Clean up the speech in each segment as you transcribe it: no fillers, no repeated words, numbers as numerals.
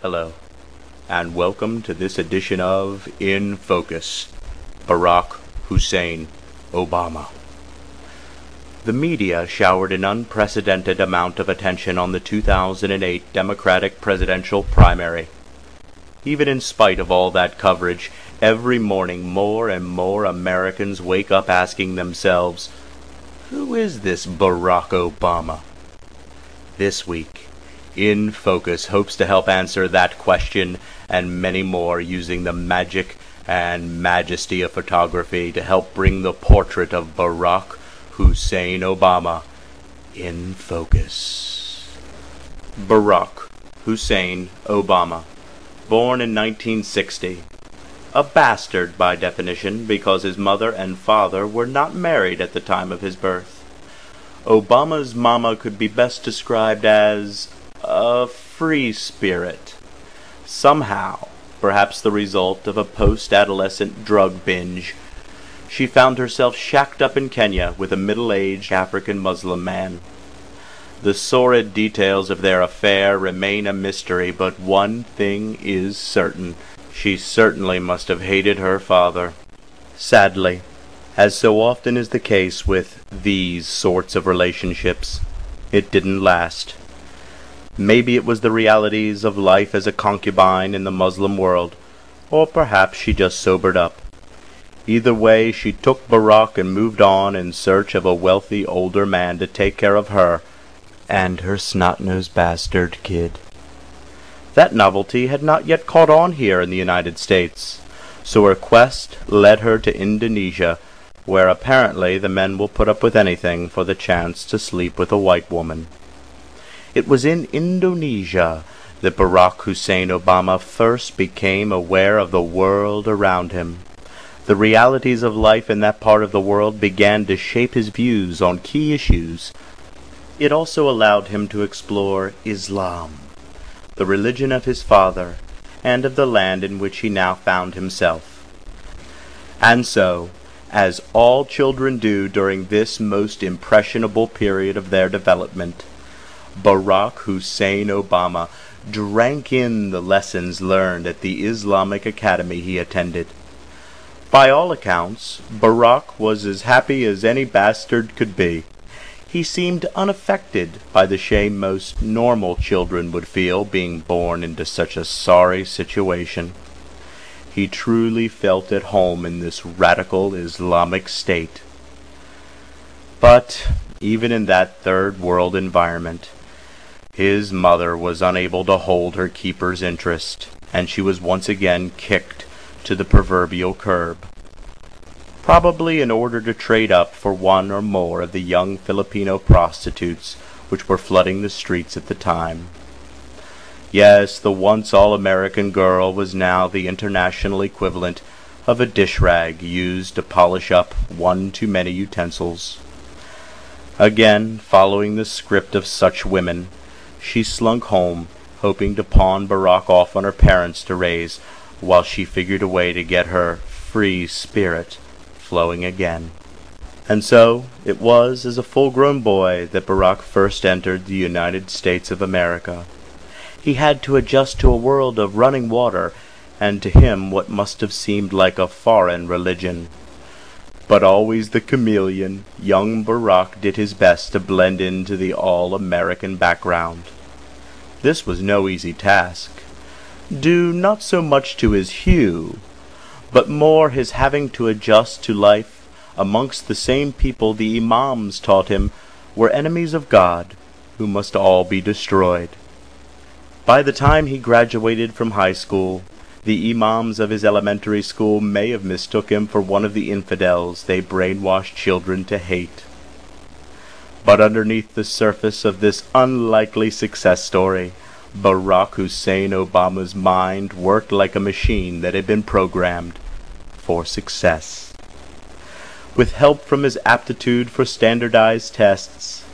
Hello, and welcome to this edition of In Focus, Barack Hussein Obama. The media showered an unprecedented amount of attention on the 2008 Democratic presidential primary. Even in spite of all that coverage, every morning more and more Americans wake up asking themselves, who is this Barack Obama? This week, In Focus hopes to help answer that question and many more using the magic and majesty of photography to help bring the portrait of Barack Hussein Obama in focus. Barack Hussein Obama, born in 1960. A bastard by definition because his mother and father were not married at the time of his birth. Obama's mama could be best described as a free spirit. Somehow, perhaps the result of a post-adolescent drug binge, she found herself shacked up in Kenya with a middle-aged African Muslim man. The sordid details of their affair remain a mystery, but one thing is certain. She certainly must have hated her father. Sadly, as so often is the case with these sorts of relationships, it didn't last. Maybe it was the realities of life as a concubine in the Muslim world, or perhaps she just sobered up. Either way, she took Barack and moved on in search of a wealthy older man to take care of her and her snot-nosed bastard kid. That novelty had not yet caught on here in the United States, so her quest led her to Indonesia, where apparently the men will put up with anything for the chance to sleep with a white woman. It was in Indonesia that Barack Hussein Obama first became aware of the world around him. The realities of life in that part of the world began to shape his views on key issues. It also allowed him to explore Islam, the religion of his father, and of the land in which he now found himself. And so, as all children do during this most impressionable period of their development, Barack Hussein Obama drank in the lessons learned at the Islamic academy he attended. By all accounts, Barack was as happy as any bastard could be. He seemed unaffected by the shame most normal children would feel being born into such a sorry situation. He truly felt at home in this radical Islamic state. But even in that third world environment, his mother was unable to hold her keeper's interest, and she was once again kicked to the proverbial curb, probably in order to trade up for one or more of the young Filipino prostitutes which were flooding the streets at the time. Yes, the once all-American girl was now the international equivalent of a dish rag used to polish up one too many utensils. Again, following the script of such women, she slunk home, hoping to pawn Barack off on her parents to raise, while she figured a way to get her free spirit flowing again. And so, it was as a full-grown boy that Barack first entered the United States of America. He had to adjust to a world of running water, and to him what must have seemed like a foreign religion. But always the chameleon, young Barack did his best to blend into the all-American background. This was no easy task, due not so much to his hue, but more his having to adjust to life amongst the same people the imams taught him were enemies of God, who must all be destroyed. By the time he graduated from high school, the imams of his elementary school may have mistook him for one of the infidels they brainwashed children to hate. But underneath the surface of this unlikely success story, Barack Hussein Obama's mind worked like a machine that had been programmed for success. With help from his aptitude for standardized tests,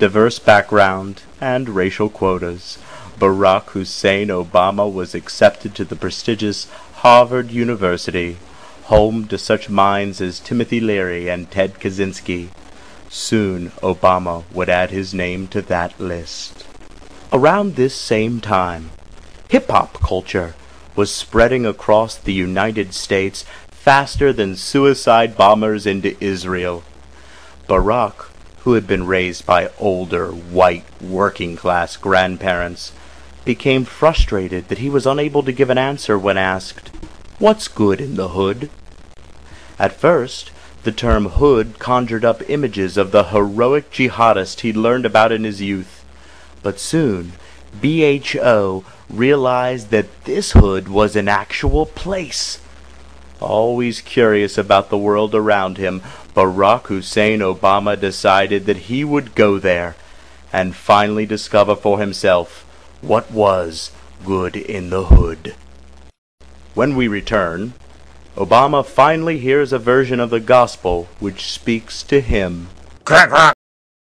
diverse background, and racial quotas, Barack Hussein Obama was accepted to the prestigious Harvard University, home to such minds as Timothy Leary and Ted Kaczynski. Soon Obama would add his name to that list. Around this same time, Hip-hop culture was spreading across the United States faster than suicide bombers into Israel. Barack, who had been raised by older, white, working-class grandparents, became frustrated that he was unable to give an answer when asked, "What's good in the hood?" At first, the term hood conjured up images of the heroic jihadist he'd learned about in his youth. But soon, BHO realized that this hood was an actual place. Always curious about the world around him, Barack Hussein Obama decided that he would go there and finally discover for himself what was good in the hood. When we return, Obama finally hears a version of the gospel which speaks to him.